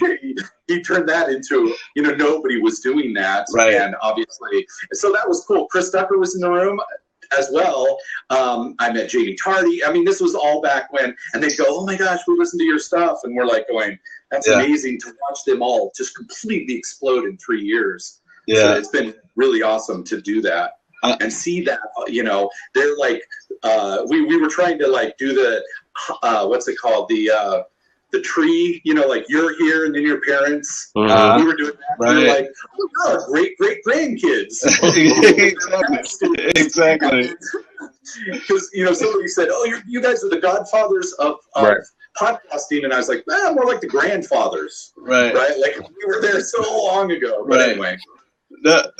he turned that into, nobody was doing that. Right. And obviously, so that was cool. Chris Tucker was in the room as well. I met Jamie Tardy. I mean, this was all back when, and they'd go, oh my gosh, we listened to your stuff. And we're like going, that's amazing to watch them all just completely explode in 3 years. Yeah. So it's been really awesome to do that. And see that, they're like, we were trying to do the, what's it called? The tree, like you're here and then your parents, we were doing that. Right. We were like, oh my God, great grandkids. Exactly. Because, somebody said, oh, you guys are the godfathers of podcasting. And I was like, more like the grandfathers. Right. Right. Like we were there so long ago. But anyway,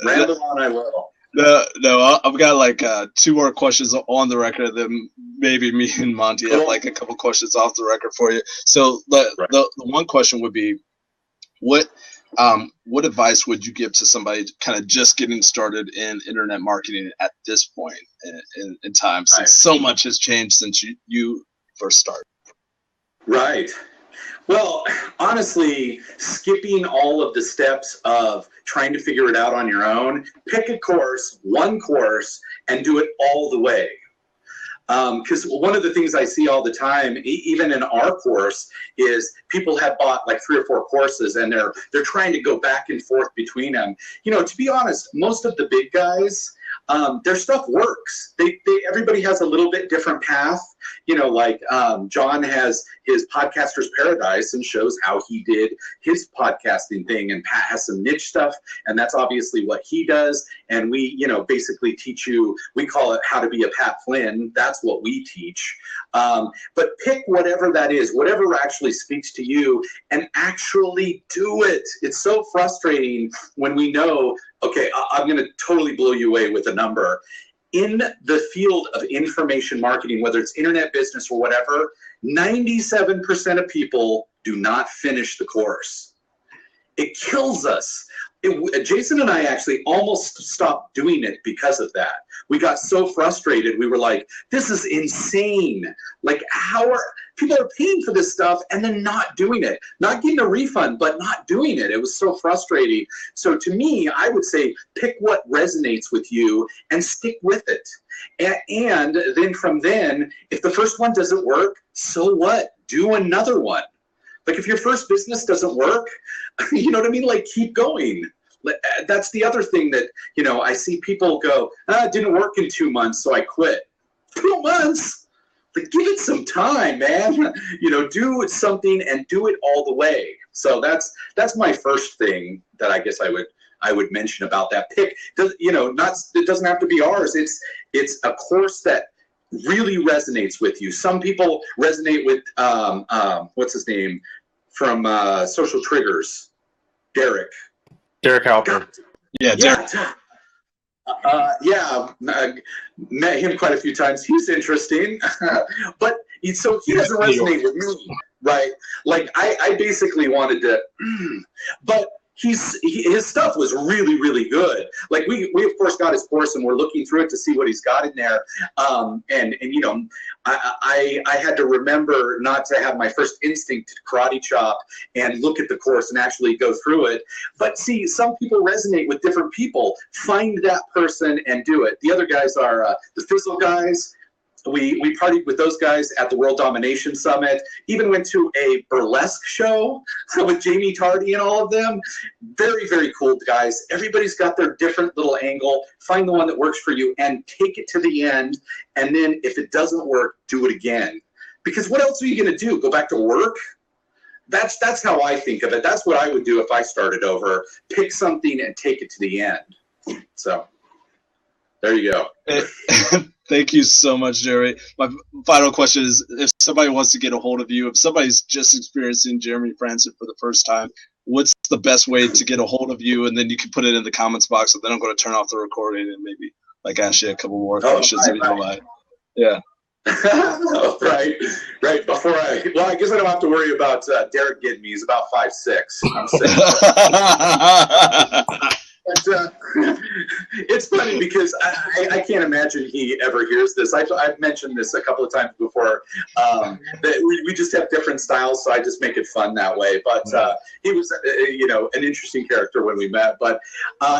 ramble on I will. No, I've got 2 more questions on the record, then maybe me and Monty have a couple questions off the record for you. So the one question would be, what advice would you give to somebody kind of just getting started in internet marketing at this point in time, since so much has changed since you first started? Right. Well, honestly, skipping all of the steps of trying to figure it out on your own, pick a course, one course, and do it all the way. Because one of the things I see all the time, even in our course, is people have bought 3 or 4 courses and they're trying to go back and forth between them. To be honest, most of the big guys, their stuff works. Everybody has a little bit different path. John has his Podcaster's Paradise and shows how he did his podcasting thing, and Pat has some niche stuff, and that's obviously what he does. And we, basically teach you, we call it how to be a Pat Flynn. That's what we teach. But pick whatever that is, whatever actually speaks to you, and actually do it. It's so frustrating when we know, okay, I'm going to totally blow you away with a number. In the field of information marketing, whether it's internet business or whatever, 97% of people do not finish the course. It kills us. Jason and I actually almost stopped doing it because of that. We got so frustrated. We were like, this is insane. How are people paying for this stuff and then not doing it? Not getting a refund, but not doing it. It was so frustrating. So to me, I would say pick what resonates with you and stick with it. And then from then, if the first one doesn't work, so what? Do another one. If your first business doesn't work, you know what I mean? Keep going. That's the other thing that, I see people go, it didn't work in 2 months, so I quit. 2 months? Like, give it some time, man. You know, do something and do it all the way. So that's my first thing that I guess I would mention about that pick. You know, it doesn't have to be ours. It's a course that really resonates with you. Some people resonate with what's his name from Social Triggers, Derek Halper. Yeah, Derek. Met him quite a few times. He's interesting, but he doesn't resonate with me, right? Like I basically wanted to, but his stuff was really, really good. Like we of course got his course and we're looking through it to see what he's got in there. And you know, I had to remember not to have my first instinct to karate chop and look at the course and actually go through it. But see, some people resonate with different people. Find that person and do it. The other guys are the Fizzle guys. We partied with those guys at the World Domination Summit, even went to a burlesque show with Jamie Tardy and all of them. Very, very cool guys. Everybody's got their different little angle. Find the one that works for you and take it to the end. And then if it doesn't work, do it again. Because what else are you going to do? Go back to work? That's how I think of it. That's what I would do if I started over. Pick something and take it to the end. So there you go. Thank you so much, Jerry. My final question is, if somebody wants to get a hold of you, if somebody's just experiencing Jeremy Frandsen for the first time, what's the best way to get a hold of you? And then you can put it in the comments box, and then I'm going to turn off the recording and maybe like ask you a couple more questions if you don't mind. Yeah. Right. Before I guess I don't have to worry about Derek getting me. He's about 5'6". I'm But it's funny because I can't imagine he ever hears this. I've mentioned this a couple of times before, that we just have different styles, so I just make it fun that way. But he was, an interesting character when we met. But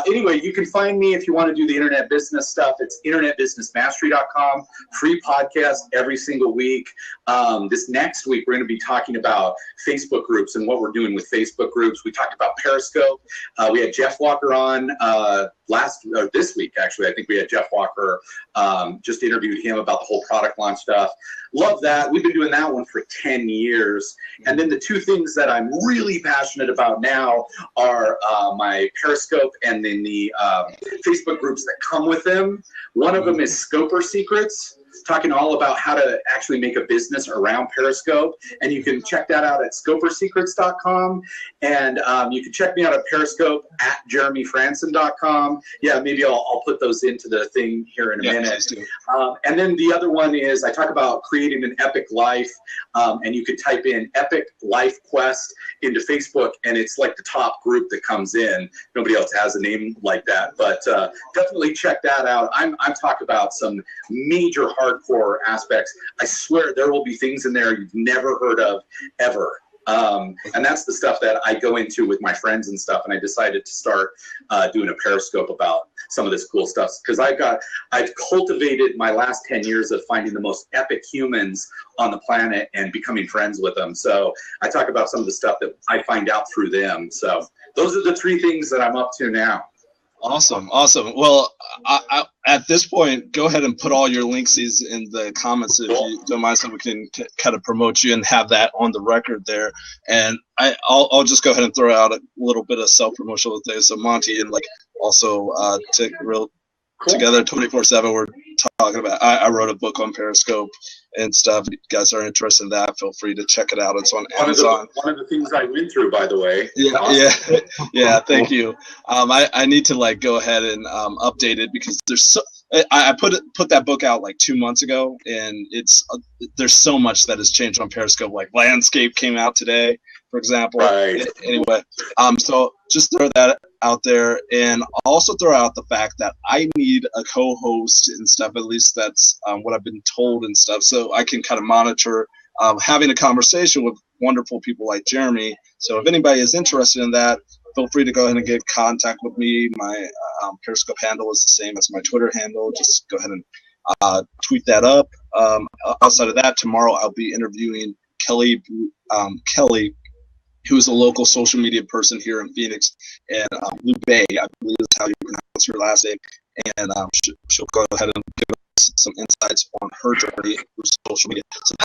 anyway, you can find me if you want to do the internet business stuff. It's internetbusinessmastery.com. Free podcast every single week. This next week, we're going to be talking about Facebook groups and what we're doing with Facebook groups. We talked about Periscope. We had Jeff Walker on this week, actually. I think we had Jeff Walker, just interviewed him about the whole product launch stuff. Love that. We've been doing that one for 10 years. And then the two things that I'm really passionate about now are my Periscope and then the Facebook groups that come with them. One of them is Scoper Secrets, talking all about how to actually make a business around Periscope. And you can check that out at scopersecrets.com. And you can check me out at Periscope at jeremyfrandsen.com. Yeah, maybe I'll put those into the thing here in a minute. And then the other one is I talk about creating an epic life. And you could type in Epic Life Quest into Facebook, and it's like the top group that comes in. Nobody else has a name like that, but definitely check that out. I'm talking about some major hardcore aspects. I swear there will be things in there you've never heard of ever. And that's the stuff that I go into with my friends and stuff. And I decided to start doing a Periscope about some of this cool stuff because I've cultivated my last 10 years of finding the most epic humans on the planet and becoming friends with them. So I talk about some of the stuff that I find out through them. So those are the three things that I'm up to now. Awesome. Well, I, at this point, go ahead and put all your links in the comments if you don't mind, so we can kind of promote you and have that on the record there. And I'll just go ahead and throw out a little bit of self-promotion with this. So Monty and also together 24/7, we're talking about. I wrote a book on Periscope and stuff. If you guys are interested in that, feel free to check it out. It's on Amazon. One of the things I went through, by the way. Yeah. Thank you. I need to go ahead and update it because I put that book out 2 months ago, and there's so much that has changed on Periscope. Like Landscape came out today, for example. Right. Anyway, so just throw that out there, and also throw out the fact that I need a co-host and stuff. At least that's what I've been told and stuff. So I can kind of monitor having a conversation with wonderful people like Jeremy. So if anybody is interested in that, feel free to go ahead and get in contact with me. My Periscope handle is the same as my Twitter handle. Just go ahead and tweet that up. Outside of that, tomorrow I'll be interviewing Kelly, who is a local social media person here in Phoenix, and Lou Bay, I believe is how you pronounce her last name. And she'll go ahead and give some insights on her journey through social media. So